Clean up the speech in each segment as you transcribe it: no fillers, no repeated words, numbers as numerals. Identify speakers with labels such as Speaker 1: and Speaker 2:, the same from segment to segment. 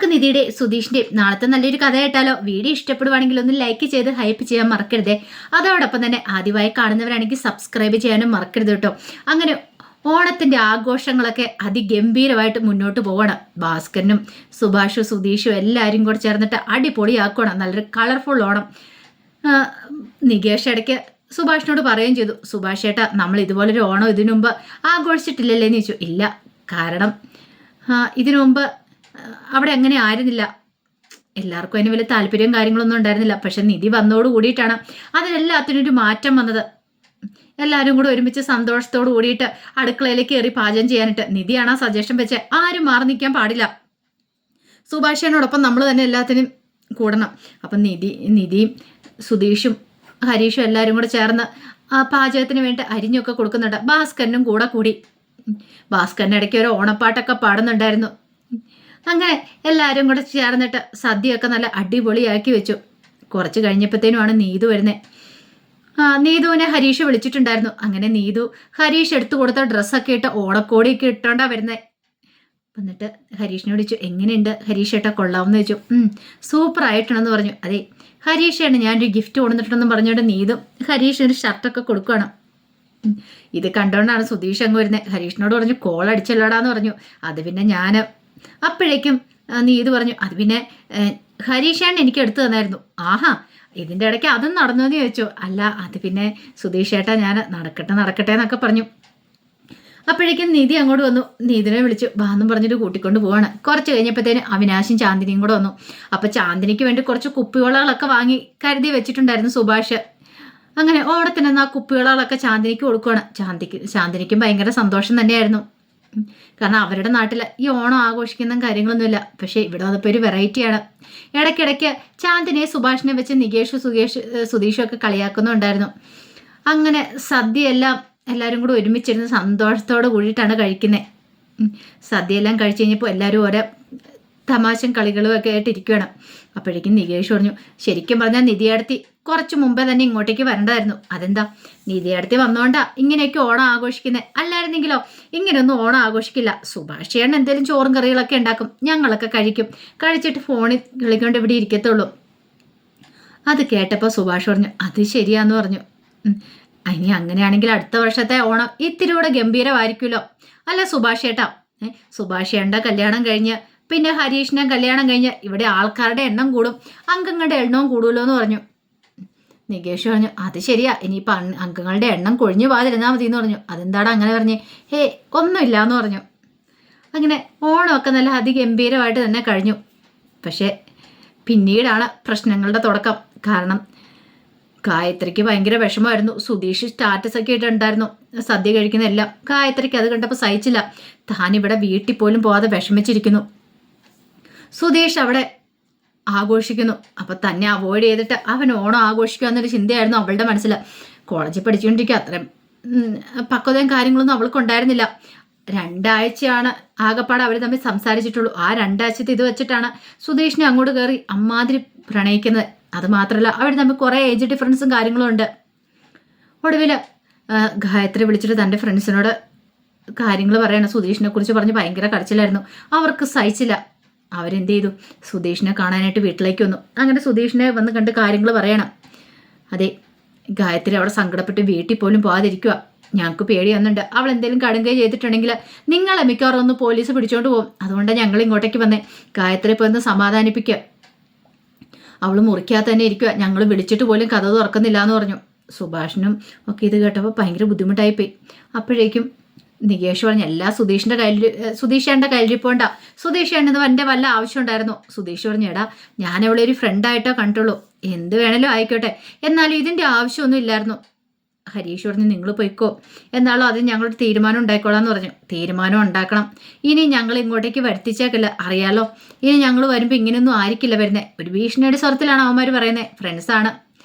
Speaker 1: നമുക്ക് നിധിയുടെ സുധീഷിന്റെയും നാളത്തെ നല്ലൊരു കഥ കേട്ടാലോ? വീഡിയോ ഇഷ്ടപ്പെടുവാണെങ്കിൽ ഒന്ന് ലൈക്ക് ചെയ്ത് ഹൈപ്പ് ചെയ്യാൻ മറക്കരുതേ. അതോടൊപ്പം തന്നെ ആദ്യമായി കാണുന്നവരാണെങ്കിൽ സബ്സ്ക്രൈബ് ചെയ്യാനും മറക്കരുത് കേട്ടോ. അങ്ങനെ ഓണത്തിന്റെ ആഘോഷങ്ങളൊക്കെ അതിഗംഭീരമായിട്ട് മുന്നോട്ട് പോകണം. ഭാസ്കരനും സുഭാഷും സുധീഷും എല്ലാവരും കൂടെ ചേർന്നിട്ട് അടിപൊളിയാക്കണം. നല്ലൊരു കളർഫുൾ ഓണം. നികേഷ് ഇടയ്ക്ക് സുഭാഷിനോട് പറയുകയും ചെയ്തു, സുഭാഷ് ഏട്ടാ, നമ്മൾ ഇതുപോലൊരു ഓണം ഇതിനു മുമ്പ് ആഘോഷിച്ചിട്ടില്ലല്ലേ എന്ന് ചോദിച്ചു. ഇല്ല, കാരണം ഇതിനു മുമ്പ് അവിടെ അങ്ങനെ ആയിരുന്നില്ല. എല്ലാവർക്കും അതിന് വലിയ താല്പര്യവും കാര്യങ്ങളൊന്നും ഉണ്ടായിരുന്നില്ല. പക്ഷെ നിധി വന്നോട് കൂടിയിട്ടാണ് അതിനെല്ലാത്തിനും ഒരു മാറ്റം വന്നത്. എല്ലാവരും കൂടെ ഒരുമിച്ച് സന്തോഷത്തോട് കൂടിയിട്ട് അടുക്കളയിലേക്ക് കയറി പാചകം ചെയ്യാനിട്ട് നിധിയാണ് ആ സജഷൻ വെച്ച് ആരും മാറി നിൽക്കാൻ പാടില്ല. സുഭാഷേനോടൊപ്പം നമ്മൾ തന്നെ എല്ലാത്തിനും കൂടണം. അപ്പം നിധിയും സുധീഷും ഹരീഷും എല്ലാവരും കൂടെ ചേർന്ന് ആ പാചകത്തിന് വേണ്ടി അരിഞ്ഞൊക്കെ കൊടുക്കുന്നുണ്ട്. ഭാസ്കരനും കൂടെ കൂടി. ഭാസ്കരൻ്റെ ഇടയ്ക്ക് ഒരു ഓണപ്പാട്ടൊക്കെ പാടുന്നുണ്ടായിരുന്നു. അങ്ങനെ എല്ലാവരും കൂടെ ചേർന്നിട്ട് സദ്യയൊക്കെ നല്ല അടിപൊളിയാക്കി വെച്ചു. കുറച്ച് കഴിഞ്ഞപ്പോഴത്തേനുമാണ് നീതു വരുന്നത്. നീതുവിനെ ഹരീഷ് വിളിച്ചിട്ടുണ്ടായിരുന്നു. അങ്ങനെ നീതു ഹരീഷ് എടുത്തു കൊടുത്ത ഡ്രസ്സൊക്കെ ഇട്ട് ഓണക്കോടിയൊക്കെ ഇട്ടോണ്ടാ വരുന്നത്. എന്നിട്ട് ഹരീഷിനെ വിളിച്ചു, എങ്ങനെയുണ്ട് ഹരീഷ് ഏട്ടാ, കൊള്ളാമെന്ന് ചോദിച്ചു. സൂപ്പർ ആയിട്ടുണ്ടെന്ന് പറഞ്ഞു. അതെ ഹരീഷാണ്, ഞാനൊരു ഗിഫ്റ്റ് കൊണ്ടുവന്നിട്ടുണ്ടെന്ന് പറഞ്ഞുകൊണ്ട് നീതും ഹരീഷിന് ഒരു ഷർട്ടൊക്കെ കൊടുക്കുകയാണ്. ഇത് കണ്ടുകൊണ്ടാണ് സുധീഷ് അങ്ങ് വരുന്നത്. ഹരീഷിനോട് പറഞ്ഞു, കോൾ അടിച്ചല്ലോടാന്ന് പറഞ്ഞു. അത് പിന്നെ ഞാൻ അപ്പോഴേക്കും നീതു പറഞ്ഞു, അത് പിന്നെ ഹരീഷാണ് എനിക്ക് എടുത്തു തന്നായിരുന്നു. ആഹാ, ഇതിൻ്റെ ഇടയ്ക്ക് അതും നടന്നു എന്ന് ചോദിച്ചു. അല്ല, അത് പിന്നെ സുധീഷ് ഏട്ടാ, ഞാൻ നടക്കട്ടെ എന്നൊക്കെ പറഞ്ഞു. അപ്പോഴേക്കും നിധി അങ്ങോട്ട് വന്നു. നീതിനെ വിളിച്ചു ബാന്നും പറഞ്ഞിട്ട് കൂട്ടിക്കൊണ്ട് പോവാണ്. കുറച്ച് കഴിഞ്ഞപ്പോഴത്തേന് അവിനാശും ചാന്ദിനിയും കൂടെ വന്നു. അപ്പം ചാന്ദിനിക്ക് വേണ്ടി കുറച്ച് കുപ്പിവളകളൊക്കെ വാങ്ങി കരുതി വെച്ചിട്ടുണ്ടായിരുന്നു സുഭാഷ്. അങ്ങനെ ഓണത്തിനെന്ന് ആ കുപ്പിവളകളൊക്കെ ചാന്ദിനിക്ക് കൊടുക്കുകയാണ്. ചാന്ദിനിക്കും ഭയങ്കര സന്തോഷം തന്നെയായിരുന്നു. കാരണം അവരുടെ നാട്ടിൽ ഈ ഓണം ആഘോഷിക്കുന്ന കാര്യങ്ങളൊന്നുമില്ല. പക്ഷേ ഇവിടെ അതിപ്പോൾ ഒരു വെറൈറ്റിയാണ്. ഇടയ്ക്കിടയ്ക്ക് ചാന്ദിനിയെ സുഭാഷിനെ വെച്ച് നികേഷും സുധീഷും ഒക്കെ കളിയാക്കുന്നുണ്ടായിരുന്നു. അങ്ങനെ സദ്യയെല്ലാം എല്ലാവരും കൂടെ ഒരുമിച്ചിരുന്ന് സന്തോഷത്തോടെ കൂടിയിട്ടാണ് കഴിക്കുന്നത്. സദ്യയെല്ലാം കഴിച്ച് കഴിഞ്ഞപ്പോൾ എല്ലാവരും ഓരോ തമാശയും കളികളും ഒക്കെ ആയിട്ട് ഇരിക്കുകയാണ്. അപ്പോഴേക്കും നികേഷ് പറഞ്ഞു, ശരിക്കും പറഞ്ഞാൽ നിധിയടത്തി കുറച്ച് മുമ്പേ തന്നെ ഇങ്ങോട്ടേക്ക് വരണ്ടായിരുന്നു. അതെന്താ, നിധിയടത്തി വന്നോണ്ടാ ഇങ്ങനെയൊക്കെ ഓണം ആഘോഷിക്കുന്നത്. അല്ലായിരുന്നെങ്കിലോ ഇങ്ങനെയൊന്നും ഓണം ആഘോഷിക്കില്ല. സുഭാഷിയാണ് എന്തെങ്കിലും ചോറും കറികളൊക്കെ ഉണ്ടാക്കും, ഞങ്ങളൊക്കെ കഴിച്ചിട്ട് ഫോണിൽ കളിക്കൊണ്ട് ഇവിടെ ഇരിക്കത്തുള്ളൂ. അത് കേട്ടപ്പോൾ സുഭാഷ് പറഞ്ഞു, അത് ശരിയാന്ന് പറഞ്ഞു. ഇനി അങ്ങനെയാണെങ്കിൽ അടുത്ത വർഷത്തെ ഓണം ഇത്തിരി കൂടെ ഗംഭീരമായിരിക്കുമല്ലോ അല്ല സുഭാഷ് ഏട്ടാ? സുഭാഷേണ്ട കല്യാണം കഴിഞ്ഞ് പിന്നെ ഹരീഷിനെ കല്യാണം കഴിഞ്ഞ് ഇവിടെ ആൾക്കാരുടെ എണ്ണം കൂടും, അംഗങ്ങളുടെ എണ്ണവും കൂടുമല്ലോ എന്ന് പറഞ്ഞു. നികേഷ് പറഞ്ഞു, അത് ശരിയാ, ഇനിയിപ്പോൾ അംഗങ്ങളുടെ എണ്ണം കൊഴിഞ്ഞു പോകാതിരുന്നാൽ മതി എന്ന് പറഞ്ഞു. അതെന്താണ് അങ്ങനെ പറഞ്ഞേ? ഒന്നുമില്ല എന്ന് പറഞ്ഞു. അങ്ങനെ ഓണമൊക്കെ നല്ല അതിഗംഭീരമായിട്ട് തന്നെ കഴിഞ്ഞു. പക്ഷേ പിന്നീടാണ് പ്രശ്നങ്ങളുടെ തുടക്കം. കാരണം ഗായത്രിക്ക് ഭയങ്കര വിഷമമായിരുന്നു. സുധീഷ് സ്റ്റാറ്റസ് ഒക്കെ ഇട്ടുണ്ടായിരുന്നു സദ്യ കഴിക്കുന്നതെല്ലാം. ഗായത്രിക്ക് അത് കണ്ടപ്പോൾ സഹിച്ചില്ല. താനിവിടെ വീട്ടിൽ പോലും പോകാതെ വിഷമിച്ചിരിക്കുന്നു. സുധീഷ് അവിടെ ആഘോഷിക്കുന്നു. അപ്പം തന്നെ അവോയ്ഡ് ചെയ്തിട്ട് അവൻ ഓണം ആഘോഷിക്കുക എന്നൊരു ചിന്തയായിരുന്നു അവളുടെ മനസ്സിൽ. കോളേജിൽ പഠിച്ചുകൊണ്ടിരിക്കുക, അത്രയും പക്വതയും കാര്യങ്ങളൊന്നും അവൾക്കുണ്ടായിരുന്നില്ല. 2 ആഴ്ചയാണ് ആകപ്പാടെ അവർ തമ്മിൽ സംസാരിച്ചിട്ടുള്ളൂ. ആ 2 ആഴ്ചത്തെ ഇത് വെച്ചിട്ടാണ് സുധീഷിനെ അങ്ങോട്ട് കയറി അമ്മാതിരി പ്രണയിക്കുന്നത്. അത് മാത്രമല്ല അവർ തമ്മിൽ കുറേ ഏജ് ഡിഫറൻസും കാര്യങ്ങളും ഉണ്ട്. ഒടുവിൽ ഗായത്രി വിളിച്ചിട്ട് തൻ്റെ ഫ്രണ്ട്സിനോട് കാര്യങ്ങൾ പറയണം. സുധീഷിനെ കുറിച്ച് പറഞ്ഞ് ഭയങ്കര കരച്ചിലായിരുന്നു. അവർക്ക് സഹിച്ചില്ല. അവരെന്ത് ചെയ്തു, സുധീഷിനെ കാണാനായിട്ട് വീട്ടിലേക്ക് വന്നു. അങ്ങനെ സുധീഷിനെ വന്ന് കണ്ട് കാര്യങ്ങൾ പറയണം. അതെ, ഗായത്രി അവിടെ സങ്കടപ്പെട്ട് വീട്ടിൽ പോലും പോകാതിരിക്കുക. ഞങ്ങൾക്ക് പേടി വന്നുണ്ട്, അവൾ എന്തെങ്കിലും കടുങ്കൈ ചെയ്തിട്ടുണ്ടെങ്കിൽ നിങ്ങളെ മിക്കവാറും ഒന്ന് പോലീസ് പിടിച്ചോണ്ട് പോകും. അതുകൊണ്ടാണ് ഞങ്ങൾ ഇങ്ങോട്ടേക്ക് വന്നേ. ഗായത്രി പോയി ഒന്ന് സമാധാനിപ്പിക്കുക. അവൾ മുറിക്കാതെ തന്നെ ഇരിക്കുക, ഞങ്ങൾ വിളിച്ചിട്ട് പോലും കഥ തുറക്കുന്നില്ല എന്ന് പറഞ്ഞു. സുഭാഷിനും ഒക്കെ ഇത് കേട്ടപ്പോൾ ഭയങ്കര ബുദ്ധിമുട്ടായിപ്പോയി. അപ്പോഴേക്കും നികേഷ് പറഞ്ഞു, എല്ലാ സുധീഷേൻ്റെ കയ്യിലിരിപ്പോണ്ട, സുധീഷേണ്ടത് എൻ്റെ വല്ല ആവശ്യം ഉണ്ടായിരുന്നു. സുധീഷ് പറഞ്ഞു, എടാ ഞാൻ അവളെ ഒരു ഫ്രണ്ടായിട്ടോ കണ്ടുള്ളൂ, എന്ത് വേണേലും ആയിക്കോട്ടെ, എന്നാലും ഇതിൻ്റെ ആവശ്യമൊന്നും ഇല്ലായിരുന്നു. ഹരീഷ് പറഞ്ഞു, നിങ്ങൾ പൊയ്ക്കോ, എന്നാലും അത് ഞങ്ങളൊരു തീരുമാനം ഉണ്ടായിക്കോളാന്ന് പറഞ്ഞു. തീരുമാനം ഉണ്ടാക്കണം, ഇനി ഞങ്ങൾ ഇങ്ങോട്ടേക്ക് വരുത്തിച്ചേക്കില്ല, അറിയാലോ. ഇനി ഞങ്ങൾ വരുമ്പോൾ ഇങ്ങനെയൊന്നും ആയിരിക്കില്ല വരുന്നത്. ഒരു ഭീഷണിയുടെ സ്വരത്തിലാണ് അവന്മാർ പറയുന്നത്. ഫ്രണ്ട്സാണ്.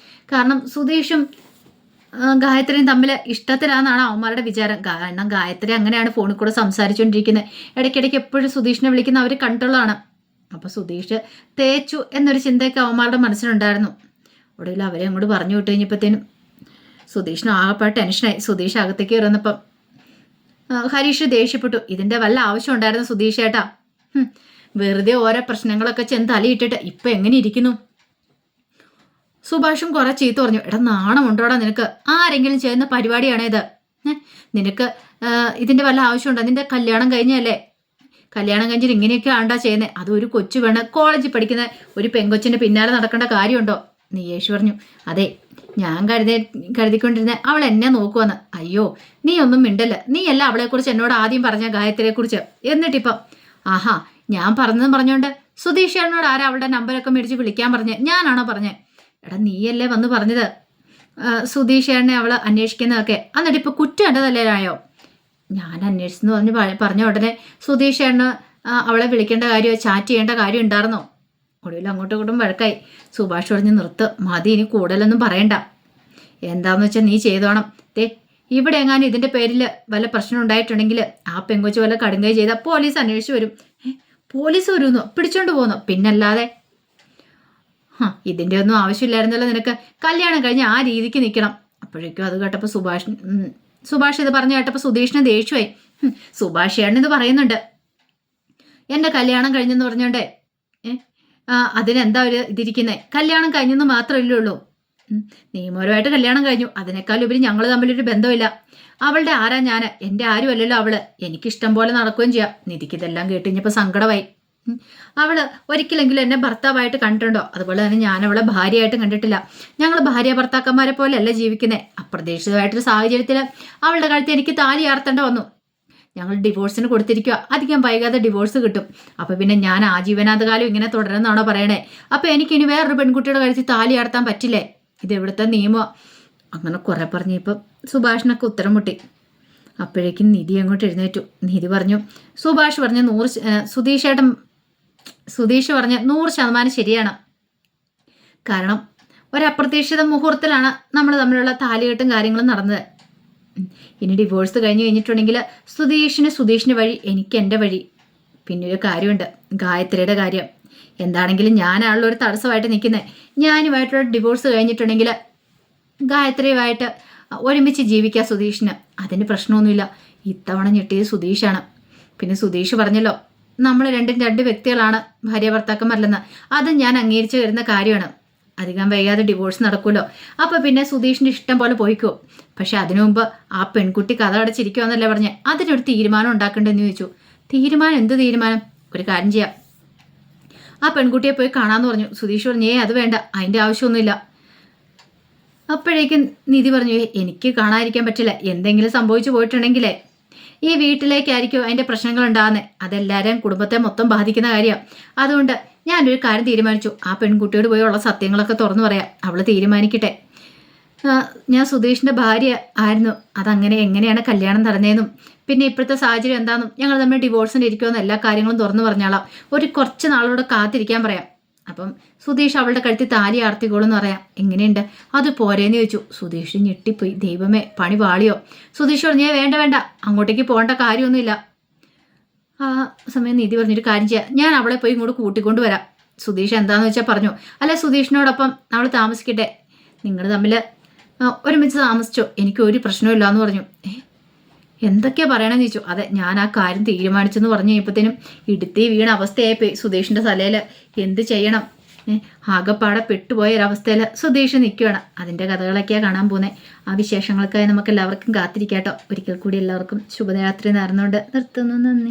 Speaker 1: കാരണം സുധീഷും ഗായത്രിയും തമ്മിൽ ഇഷ്ടത്തിലാണെന്നാണ് അവന്മാരുടെ വിചാരം. കാരണം ഗായത്രി അങ്ങനെയാണ് ഫോണിൽ കൂടെ സംസാരിച്ചുകൊണ്ടിരിക്കുന്നത്. ഇടയ്ക്കിടയ്ക്ക് എപ്പോഴും സുധീഷിനെ വിളിക്കുന്ന അവർ കണ്ടുള്ളതാണ്. അപ്പോൾ സുധീഷ് തേച്ചു എന്നൊരു ചിന്തയൊക്കെ അവന്മാരുടെ മനസ്സിലുണ്ടായിരുന്നു. ഒടുവിൽ അവരെ അങ്ങോട്ട് പറഞ്ഞു വിട്ട് കഴിഞ്ഞപ്പോഴത്തേനും സുധീഷിന് ആകെപ്പാട് ടെൻഷനായി. സുധീഷ് അകത്തേക്ക് കയറുന്നപ്പം ഹരീഷ് ദേഷ്യപ്പെട്ടു. ഇതിൻ്റെ വല്ല ആവശ്യം ഉണ്ടായിരുന്നു സുധീഷ് ഏട്ടാ? വെറുതെ ഓരോ പ്രശ്നങ്ങളൊക്കെ ചെന്ന് തലയിട്ടിട്ട് ഇപ്പൊ എങ്ങനെ ഇരിക്കുന്നു? സുഭാഷും കുറെ ചീത്ത പറഞ്ഞു. എടാ നാണമുണ്ടോടാ നിനക്ക്? ആരെങ്കിലും ചെയ്യുന്ന പരിപാടിയാണേ ഇത്. നിനക്ക് ഇതിന്റെ വല്ല ആവശ്യമുണ്ടോ? നിന്റെ കല്യാണം കഴിഞ്ഞല്ലേ? കല്യാണം കഴിഞ്ഞിട്ട് ഇങ്ങനെയൊക്കെ ആണ്ടാ ചെയ്യുന്നത്? അത് ഒരു കൊച്ചു വേണം കോളേജിൽ പഠിക്കുന്ന ഒരു പെങ്കൊച്ചിന്റെ പിന്നാലെ നടക്കേണ്ട കാര്യമുണ്ടോ? നിയേഷ് പറഞ്ഞു. അതെ, ഞാൻ കരുതിക്കൊണ്ടിരുന്ന അവൾ എന്നെ നോക്കുവന്ന്. അയ്യോ, നീ ഒന്നും മിണ്ടല്ല. നീയല്ല അവളെക്കുറിച്ച് എന്നോട് ആദ്യം പറഞ്ഞ ഗായത്രിയെക്കുറിച്ച്. എന്നിട്ടിപ്പം ആഹാ, ഞാൻ പറഞ്ഞതെന്ന് പറഞ്ഞോണ്ട് സുധീഷ് ചേട്ടനോട് ആരാ അവളുടെ നമ്പരൊക്കെ മേടിച്ച് വിളിക്കാൻ പറഞ്ഞേ? ഞാനാണോ പറഞ്ഞേ? എടാ നീയല്ലേ വന്ന് പറഞ്ഞത് സുധീഷ് ചേട്ടനെ അവൾ അന്വേഷിക്കുന്നതൊക്കെ. എന്നിട്ട് ഇപ്പൊ കുറ്റം എൻ്റെ തലയിലായോ? ഞാൻ അന്വേഷിച്ചെന്ന് പറഞ്ഞ ഉടനെ സുധീഷ് ചേട്ടന് അവളെ വിളിക്കേണ്ട കാര്യമോ ചാറ്റ് ചെയ്യേണ്ട കാര്യം ഉണ്ടായിരുന്നോ? ഒടുവിൽ അങ്ങോട്ടും ഇങ്ങോട്ടും വഴക്കായി. സുഭാഷ് പറഞ്ഞ് നിർത്ത്, മതി, ഇനി കൂടുതലൊന്നും പറയണ്ട. എന്താന്ന് വെച്ചാൽ നീ ചെയ്തോണം. ഇവിടെ എങ്ങാനും ഇതിന്റെ പേരിൽ വല്ല പ്രശ്നം ഉണ്ടായിട്ടുണ്ടെങ്കിൽ ആ പെങ്കൊച്ച് വല്ല കടുങ്കൈ ചെയ്താൽ പോലീസ് അന്വേഷിച്ചു വരും. പോലീസ് വരുന്നോ? പിടിച്ചോണ്ട് പോകുന്നോ? പിന്നല്ലാതെ. ഇതിന്റെ ഒന്നും ആവശ്യമില്ലായിരുന്നല്ലോ നിനക്ക്. കല്യാണം കഴിഞ്ഞ് ആ രീതിക്ക് നിൽക്കണം. അപ്പോഴേക്കും അത് കേട്ടപ്പോൾ സുഭാഷ് ഇത് പറഞ്ഞു കേട്ടപ്പോൾ സുധീഷിന് ദേഷ്യമായി. സുഭാഷ് ചേട്ടൻ ഇത് പറയുന്നുണ്ട്, എന്റെ കല്യാണം കഴിഞ്ഞെന്ന് പറഞ്ഞോണ്ടേ അതിനെന്താ ഒരു ഇതിരിക്കുന്നേ? കല്യാണം കഴിഞ്ഞെന്ന് മാത്രമല്ലേ ഉള്ളൂ. നിയമപരമായിട്ട് കല്യാണം കഴിഞ്ഞു. അതിനേക്കാൾ ഉപരി ഞങ്ങൾ തമ്മിലൊരു ബന്ധമില്ല. അവളുടെ ആരാ ഞാൻ? എൻ്റെ ആരും അല്ലല്ലോ അവള്. എനിക്കിഷ്ടം പോലെ നടക്കുകയും ചെയ്യാം. നിധിക്ക് ഇതെല്ലാം കേട്ടുകഴിഞ്ഞപ്പോൾ സങ്കടമായി. അവള് ഒരിക്കലെങ്കിലും എന്നെ ഭർത്താവായിട്ട് കണ്ടിട്ടുണ്ടോ? അതുപോലെ തന്നെ ഞാൻ അവളെ ഭാര്യയായിട്ട് കണ്ടിട്ടില്ല. ഞങ്ങൾ ഭാര്യ ഭർത്താക്കന്മാരെ പോലെ അല്ല ജീവിക്കുന്നത്. അപ്രതീക്ഷിതമായിട്ടൊരു സാഹചര്യത്തിൽ അവളുടെ കാലത്ത് എനിക്ക് താലി ആർത്തേണ്ട വന്നു. ഞങ്ങൾ ഡിവോഴ്സിന് കൊടുത്തിരിക്കുക. അധികം വൈകാതെ ഡിവോഴ്സ് കിട്ടും. അപ്പൊ പിന്നെ ഞാൻ ആജീവനാന്തകാലം ഇങ്ങനെ തുടരുന്നാണോ പറയണേ? അപ്പൊ എനിക്കിനി വേറൊരു പെൺകുട്ടിയുടെ കഴുത്തിൽ താലി ആർത്താൻ പറ്റില്ലേ? ഇത് എവിടുത്തെ നിയമോ? അങ്ങനെ കുറെ പറഞ്ഞപ്പോൾ സുഭാഷിനൊക്കെ ഉത്തരം മുട്ടി. അപ്പോഴേക്കും നിധി അങ്ങോട്ട് എഴുന്നേറ്റു. നിധി പറഞ്ഞു, സുഭാഷ് പറഞ്ഞ സുധീഷ് പറഞ്ഞ 100% ശരിയാണ്. കാരണം ഒരപ്രതീക്ഷിത മുഹൂർത്തത്തിലാണ് നമ്മൾ തമ്മിലുള്ള താലികെട്ടും കാര്യങ്ങളും നടന്നത്. ഇനി ഡിവോഴ്സ് കഴിഞ്ഞിട്ടുണ്ടെങ്കിൽ സുധീഷിന് വഴി, എനിക്ക് എൻ്റെ വഴി. പിന്നെ ഒരു കാര്യമുണ്ട്, ഗായത്രിയുടെ കാര്യം. എന്താണെങ്കിലും ഞാനാണല്ലോ ഒരു തടസ്സമായിട്ട് നിൽക്കുന്നത്. ഞാനുമായിട്ടുള്ള ഡിവോഴ്സ് കഴിഞ്ഞിട്ടുണ്ടെങ്കിൽ ഗായത്രിയുമായിട്ട് ഒരുമിച്ച് ജീവിക്കുക സുധീഷിന്. അതിന് പ്രശ്നമൊന്നുമില്ല. ഇത്തവണ ഞെട്ടിയത് സുധീഷാണ്. പിന്നെ സുധീഷ് പറഞ്ഞല്ലോ, നമ്മൾ രണ്ട് വ്യക്തികളാണ്, ഭാര്യ ഭർത്താക്കന്മാരല്ലെന്ന്. അത് ഞാൻ അംഗീകരിച്ച് വരുന്ന കാര്യമാണ്. അധികം വൈകാതെ ഡിവോഴ്സ് നടക്കുമല്ലോ. അപ്പോൾ പിന്നെ സുധീഷിൻ്റെ ഇഷ്ടം പോലെ പോയിക്കോ. പക്ഷെ അതിനു മുമ്പ് ആ പെൺകുട്ടി കഥ അടച്ചിരിക്കുമെന്നല്ലേ പറഞ്ഞേ? അതിനൊരു തീരുമാനം ഉണ്ടാക്കണ്ടെന്ന് ചോദിച്ചു. തീരുമാനം? എന്ത് തീരുമാനം? ഒരു കാര്യം ചെയ്യാം, ആ പെൺകുട്ടിയെ പോയി കാണാമെന്ന് പറഞ്ഞു. സുധീഷ് പറഞ്ഞു, അത് വേണ്ട, അതിൻ്റെ ആവശ്യമൊന്നുമില്ല. അപ്പോഴേക്കും നിധി പറഞ്ഞു, എനിക്ക് കാണാതിരിക്കാൻ പറ്റില്ല. എന്തെങ്കിലും സംഭവിച്ചു പോയിട്ടുണ്ടെങ്കിലേ ഈ വീട്ടിലേക്കായിരിക്കും അതിൻ്റെ പ്രശ്നങ്ങൾ ഉണ്ടാകുന്നത്. അതെല്ലാവരെയും കുടുംബത്തെ മൊത്തം ബാധിക്കുന്ന കാര്യമാണ്. അതുകൊണ്ട് ഞാനൊരു കാര്യം തീരുമാനിച്ചു. ആ പെൺകുട്ടിയോട് പോയി ഉള്ള സത്യങ്ങളൊക്കെ തുറന്നു പറയാം. അവൾ തീരുമാനിക്കട്ടെ. ഞാൻ സുധീഷിൻ്റെ ഭാര്യ ആയിരുന്നു. അതങ്ങനെ എങ്ങനെയാണ് കല്യാണം നടന്നതെന്നും പിന്നെ ഇപ്പോഴത്തെ സാഹചര്യം എന്താണെന്നും ഞങ്ങൾ തമ്മിൽ ഡിവോഴ്സിന് ഇരിക്കുമെന്നും എല്ലാ കാര്യങ്ങളും തുറന്നു പറഞ്ഞാളാം. കുറച്ച് നാളോടെ കാത്തിരിക്കാൻ പറയാം. അപ്പം സുധീഷ് അവളുടെ കഴുത്തിൽ താലി ആർത്തിക്കോളെന്ന് പറയാം. എങ്ങനെയുണ്ട്? അത് പോരേന്ന് ചോദിച്ചു. സുധീഷ് ഞെട്ടിപ്പോയി. ദൈവമേ, പണി പാളിയോ? സുധീഷ് പറഞ്ഞു, വേണ്ട, അങ്ങോട്ടേക്ക് പോകേണ്ട കാര്യമൊന്നുമില്ല. ആ സമയം നിധി പറഞ്ഞൊരു കാര്യം ചെയ്യാം, ഞാൻ അവളെ പോയി ഇങ്ങോട്ട് കൂട്ടിക്കൊണ്ട് വരാം. സുധീഷ് എന്താന്ന് വെച്ചാൽ പറഞ്ഞു. അല്ലെ സുധീഷിനോടൊപ്പം അവൾ താമസിക്കട്ടെ. നിങ്ങൾ തമ്മിൽ ഒരുമിച്ച് താമസിച്ചോ, എനിക്ക് ഒരു പ്രശ്നമില്ല എന്ന് പറഞ്ഞു. എന്തൊക്കെയാ പറയണമെന്ന് ചോദിച്ചു. അതെ, ഞാൻ ആ കാര്യം തീരുമാനിച്ചെന്ന് പറഞ്ഞു കഴിഞ്ഞപ്പോഴത്തേനും ഇടുത്തി വീണ അവസ്ഥയായിപ്പോയി സുധീഷിൻ്റെ തലയിൽ. എന്ത് ചെയ്യണം? ആകെപ്പാടെ പെട്ടുപോയ ഒരവസ്ഥയിൽ സുധീഷ് നിൽക്കുകയാണ്. അതിൻ്റെ കഥകളൊക്കെയാണ് കാണാൻ പോകുന്നത്. ആ വിശേഷങ്ങൾക്കായി നമുക്ക് എല്ലാവർക്കും കാത്തിരിക്കാട്ടോ. ഒരിക്കൽ കൂടി എല്ലാവർക്കും ശുഭരാത്രി നേർന്നുകൊണ്ട് നിർത്തുന്നു. നന്ദി.